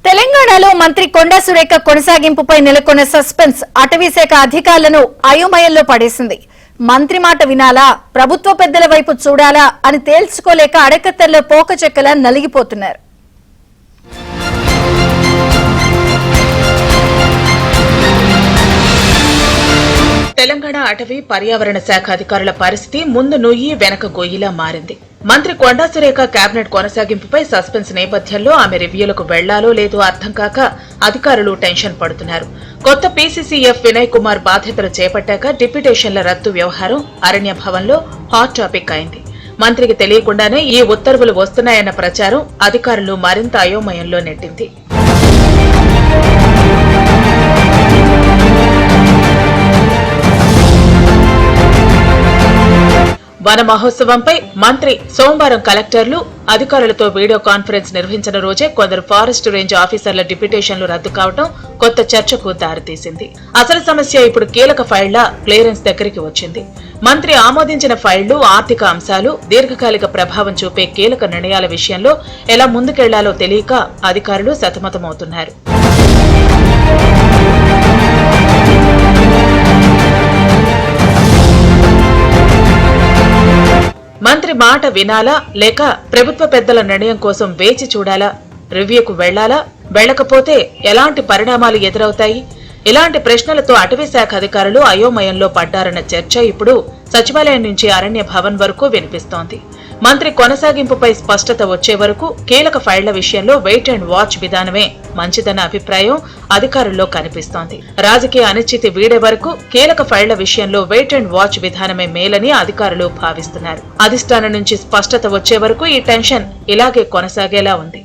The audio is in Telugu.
తెలంగాణలో మంత్రి కొండా సురేఖ కొనసాగింపుపై నెలకొన్న సస్పెన్స్ అటవీశాఖ అధికారులను అయోమయంలో పడేసింది. మంత్రి మాట వినాలా, ప్రభుత్వ పెద్దల వైపు చూడాలా అని తేల్చుకోలేక అడకత్తెరలో పోకచెక్కలా నలిగిపోతున్నారు. తెలంగాణ అటవీ పర్యావరణ శాఖ అధికారుల పరిస్థితి ముందు నుయ్యి వెనక గొయ్యిలా మారింది. మంత్రి కొండా సురేఖ కేబినెట్ కొనసాగింపుపై సస్పెన్స్ నేపథ్యంలో ఆమె రివ్యూలకు వెళ్లాలో లేదో అర్థం కాక అధికారులు టెన్షన్ పడుతున్నారు. కొత్త పీసీసీఎఫ్ వినయ్ కుమార్ బాధ్యతలు చేపట్టాక డిప్యూటేషన్ల రద్దు వ్యవహారం అరణ్య భవన్లో హాట్ టాపిక్ అయింది. మంత్రికి తెలియకుండానే ఈ ఉత్తర్వులు వస్తున్నాయన్న ప్రచారం అధికారులు మరింత అయోమయంలో నెట్టింది. వన మహోత్సవంపై మంత్రి సోమవారం కలెక్టర్లు అధికారులతో వీడియో కాన్ఫరెన్స్ నిర్వహించిన రోజే కొందరు ఫారెస్ట్ రేంజ్ ఆఫీసర్ల డిప్యూటేషన్లు రద్దు కావడం కొత్త చర్చకు దారితీసింది. అసలు సమస్య ఇప్పుడు కీలక ఫైళ్ల క్లియరెన్స్ దగ్గరికి వచ్చింది. మంత్రి ఆమోదించిన ఫైళ్లు, ఆర్థిక అంశాలు, దీర్ఘకాలిక ప్రభావం చూపే కీలక నిర్ణయాల విషయంలో ఎలా ముందుకెళ్లాలో తెలియక అధికారులు సతమతమవుతున్నారు. మంత్రి మాట వినాలా లేక ప్రభుత్వ పెద్దల నిర్ణయం కోసం వేచి చూడాలా? రివ్యూకు వెళ్లాలా? వెళ్లకపోతే ఎలాంటి పరిణామాలు ఎదురవుతాయి? ఇలాంటి ప్రశ్నలతో అటవీ శాఖ అధికారులు అయోమయంలో పడ్డారన్న చర్చ ఇప్పుడు సచివాలయం నుంచి అరణ్య భవన్ వరకు వినిపిస్తోంది. మంత్రి కొనసాగింపుపై స్పష్టత వచ్చే వరకు కీలక ఫైళ్ల విషయంలో వెయిట్ అండ్ వాచ్ విధానమే మంచిదన్న అభిప్రాయం అధికారుల్లో కనిపిస్తోంది. రాజకీయ అనిశ్చితి వీడే వరకు కీలక ఫైళ్ల విషయంలో వెయిట్ అండ్ వాచ్ విధానమే మేలని అధికారులు భావిస్తున్నారు. అధిష్టానం నుంచి స్పష్టత వచ్చే వరకు ఈ టెన్షన్ ఇలాగే కొనసాగేలా ఉంది.